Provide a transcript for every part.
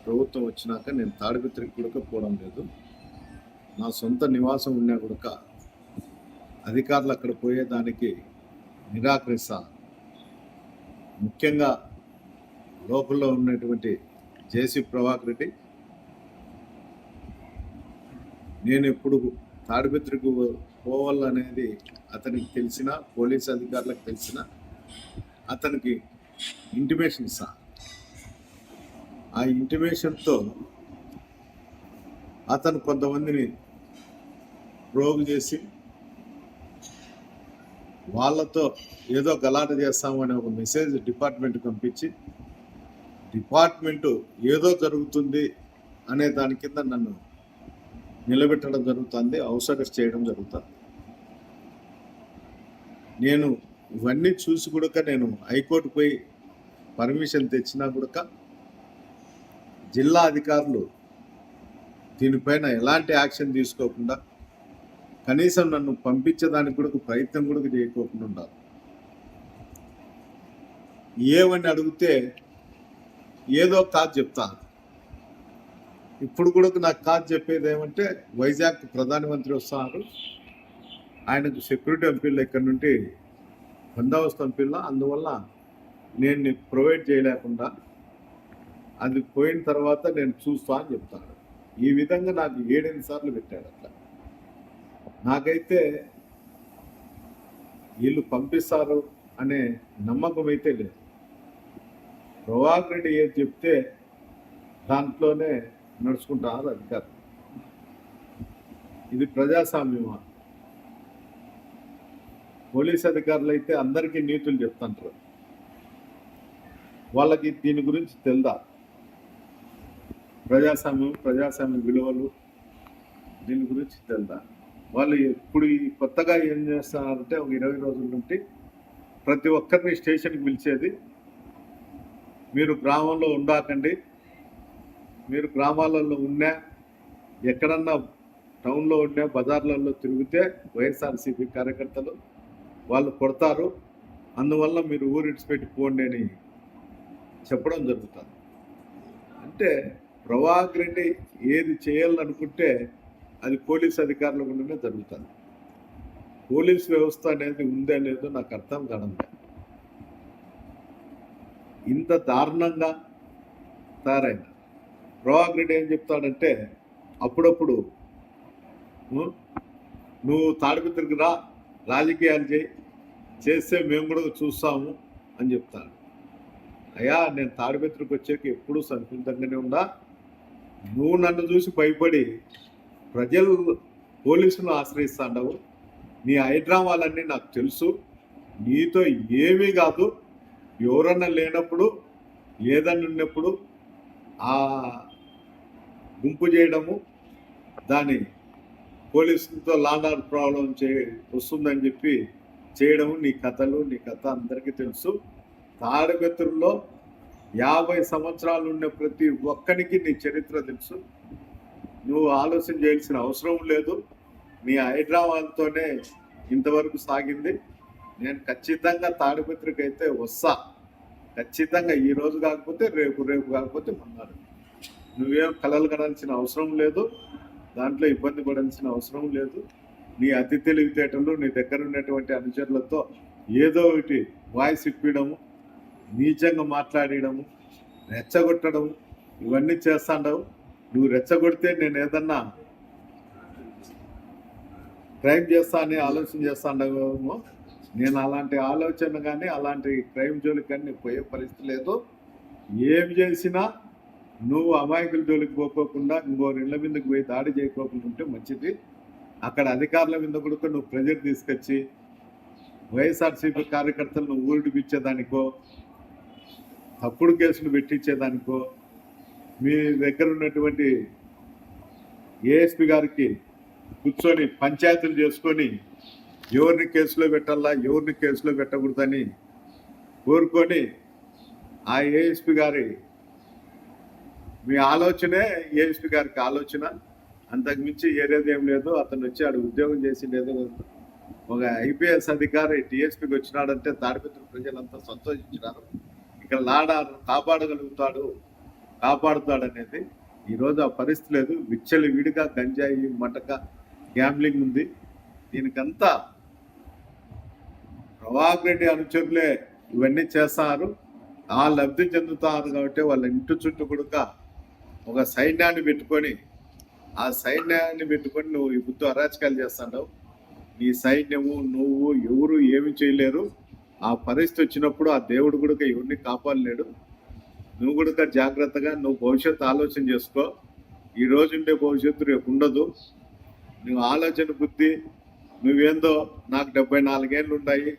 ప్రభుత్వం వచ్చినాక నేను తాడిపత్రికి కూడా పోవడం లేదు. నా సొంత నివాసం ఉన్నా కూడా అధికారులు అక్కడ పోయేదానికి నిరాకరిస్తా. ముఖ్యంగా లోపల్లో ఉన్నటువంటి జేసీ ప్రభాకర్ రెడ్డి, నేను ఎప్పుడు తాడిపత్రికి పోవాలనేది అతనికి తెలిసిన, పోలీస్ అధికారులకు తెలిసిన, అతనికి ఇంటిమేషన్ ఇస్తా. ఆ ఇంటిమేషన్తో అతను కొంతమందిని ప్రోగు చేసి వాళ్ళతో ఏదో గలాట చేస్తామని ఒక మెసేజ్ డిపార్ట్మెంట్కి పంపించి డిపార్ట్మెంటు ఏదో జరుగుతుంది అనే దాని కింద నన్ను నిలబెట్టడం జరుగుతుంది, అవసరం చేయడం జరుగుతుంది. నేను ఇవన్నీ చూసి కూడా నేను హైకోర్టు పోయి పర్మిషన్ తెచ్చినా కూడా జిల్లా అధికారులు దీనిపైన ఎలాంటి యాక్షన్ తీసుకోకుండా కనీసం నన్ను పంపించేదానికి కూడా ప్రయత్నం కూడా చేయకోకుండా ఉండాలి. ఏమని అడిగితే ఏదో కాదు చెప్తాను. ఇప్పుడు కూడా నాకు కాదు చెప్పేది ఏమంటే, వైజాగ్ ప్రధానమంత్రి వస్తున్నారు, ఆయనకు సెక్యూరిటీ పంపిల్ల, ఇక్కడ నుండి బందోబస్తు పంపిల్ల, అందువల్ల నేను ప్రొవైడ్ చేయలేకుండా అది పోయిన తర్వాత నేను చూస్తా అని చెప్తాను. ఈ విధంగా నాకు 7-8 సార్లు పెట్టాడు. అట్లా నాకైతే వీళ్ళు పంపిస్తారు అనే నమ్మకం అయితే లేదు. ప్రభాకర్ రెడ్డి ఏది చెప్తే దాంట్లోనే నడుచుకుంటారు అధికారులు. ఇది ప్రజాస్వామ్యమా? పోలీస్ అధికారులు అయితే అందరికీ నీతులు చెప్తుంటారు, వాళ్ళకి దీని గురించి తెలుదా? ప్రజాస్వామ్య విలువలు దీని గురించి తెలుదా? వాళ్ళు ఇప్పుడు కొత్తగా ఏం చేస్తున్నారంటే, ఒక 20 రోజుల నుండి ప్రతి ఒక్కరిని స్టేషన్కి పిలిచేది, మీరు గ్రామంలో ఉండాకండి, మీరు గ్రామాలలో ఉన్నా, ఎక్కడన్నా టౌన్లో ఉన్నా, బజార్లలో తిరిగితే వైఎస్ఆర్సీపీ కార్యకర్తలు వాళ్ళు కొడతారు, అందువల్ల మీరు ఊరు ఇడిచిపెట్టి పోండి అని చెప్పడం జరుగుతుంది. అంటే ప్రభాకర్ రెడ్డి ఏది చేయాలనుకుంటే అది పోలీస్ అధికారుల గుండానే జరుగుతుంది. పోలీస్ వ్యవస్థ అనేది ఉందే లేదో నాకు అర్థం కావడం లేదు. ఇంత దారుణంగా తయారైన ప్రభాకర్ రెడ్డి ఏం చెప్తాడంటే, అప్పుడప్పుడు నువ్వు తాడిపత్రికి రా, రాజకీయాలు చేస్తే మేము కూడా చూస్తాము అని చెప్తాడు. అయ్యా, నేను తాడిపత్రికి వచ్చాక ఎప్పుడూ సంసిద్ధంగానే ఉందా. నువ్వు నన్ను చూసి భయపడి ప్రజలు పోలీసులను ఆశ్రయిస్తాండవు. నీ హైడ్రామాలన్నీ నాకు తెలుసు, నీతో ఏమీ కాదు. ఎవరన్నా లేనప్పుడు, ఏదన్నా ఉన్నప్పుడు ఆ గుంపు చేయడము, దాని పోలీసులతో లాండ్ ప్రాబ్లం వస్తుందని చెప్పి చేయడము, నీ కథ అందరికీ తెలుసు. తాడిపత్రుల్లో 50 సంవత్సరాలు ఉన్న ప్రతి ఒక్కరికి నీ చరిత్ర తెలుసు. నువ్వు ఆలోచన చేయాల్సిన అవసరం లేదు. నీ హైడ్రామాలతోనే ఇంతవరకు సాగింది. నేను ఖచ్చితంగా తాడిపత్రికి అయితే వస్తా, ఖచ్చితంగా. ఈ రోజు కాకపోతే రేపు కాకపోతే మొన్నాడు. నువ్వేం కలలు కనాల్సిన అవసరం లేదు, దాంట్లో ఇబ్బంది పడాల్సిన అవసరం లేదు. నీ అతి తెలివితేటలు, నీ దగ్గర ఉన్నటువంటి అనుచరులతో ఏదో ఒకటి వాయిస్ ఇప్పించడము, నీచంగా మాట్లాడడము, రెచ్చగొట్టడము, ఇవన్నీ చేస్తాండవు. నువ్వు రెచ్చగొడితే నేను ఏదన్నా క్రైమ్ చేస్తా అని ఆలోచన చేస్తాండవేమో. నేను అలాంటి ఆలోచన కానీ అలాంటి క్రైమ్ జోలికి కానీ పోయే పరిస్థితి లేదు. ఏమి చేసినా నువ్వు అమాయకుల జోలికి పోకోకుండా ఇంకోరి ఇళ్ళ మీదకి పోయి దాడి చేయకోకుండా ఉంటే మంచిది. అక్కడ అధికారుల మీద కూడా నువ్వు ప్రెజర్ తీసుకొచ్చి వైఎస్ఆర్సీపీ కార్యకర్తలను ఊరిడిపించేదానికో, తప్పుడు కేసులు పెట్టించేదానికో, మీ దగ్గర ఉన్నటువంటి ఏఎస్పీ గారికి కూర్చొని పంచాయతీలు చేసుకొని ఎవరిని కేసులో పెట్టాలా, ఎవరిని కేసులో పెట్టకూడదని కోరుకొని ఆ ఏఎస్పీ గారి మీ ఆలోచనే ఏఎస్పీ గారికి ఆలోచన, అంతకుమించి ఏరేది ఏం లేదు. అతను వచ్చి ఆడు ఉద్యోగం చేసి లేదు. ఒక ఐపీఎస్ అధికారి టీఎస్పీకి వచ్చినాడంటే తాడిపత్రి ప్రజలంతా సంతోషించినారు. ఇక్కడ లాడ కాపాడగలుగుతాడు కాపాడుతాడనేది. ఈరోజు ఆ పరిస్థితి లేదు. విచ్చలు విడిగా గంజాయి మటక గ్యాంబ్లింగ్ ఉంది. దీనికంతా ప్రభాకర్ రెడ్డి అనుచరులే ఇవన్నీ చేస్తారు. ఆ లబ్ధి చెందుతారు కాబట్టి వాళ్ళ ఇంటి చుట్టూ కూడా ఒక సైన్యాన్ని పెట్టుకొని ఆ సైన్యాన్ని పెట్టుకొని నువ్వు ఈ బుద్ధు అరాచకాలు చేస్తావు. నీ సైన్యము నువ్వు ఎవరు ఏమి చేయలేరు. ఆ పరిస్థితి వచ్చినప్పుడు ఆ దేవుడు కూడా ఎవరిని కాపాడలేడు. నువ్వు కూడా జాగ్రత్తగా నువ్వు భవిష్యత్తు ఆలోచన చేసుకో. ఈ రోజు ఉండే భవిష్యత్తు రేపు ఉండదు. నువ్వు ఆలోచన బుద్ధి నువ్వేందో నాకు 74 ఏళ్ళు ఉన్నాయి,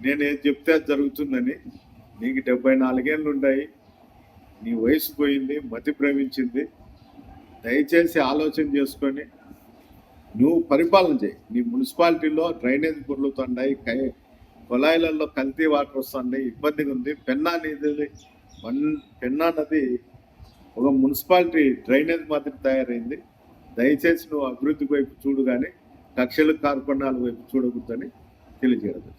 నేను ఏది చెప్తే అది జరుగుతుందని. నీకు 74 ఏళ్ళు ఉన్నాయి, నీ వయసు పోయింది, మతి భ్రమించింది. దయచేసి ఆలోచన చేసుకొని నువ్వు పరిపాలన చేయి. నీ మున్సిపాలిటీలో డ్రైనేజ్ పొర్లుతున్నాయి, కొలాయిలలో కల్తీ వాటర్ వస్తున్నాయి, ఇబ్బందిగా ఉంది. పెన్నా నది ఒక మున్సిపాలిటీ డ్రైనేజ్ మాత్రం తయారైంది. దయచేసి నువ్వు అభివృద్ధి వైపు చూడు కానీ కక్షల కార్పణ్యాల వైపు చూడకూడదని తెలియజేయడం.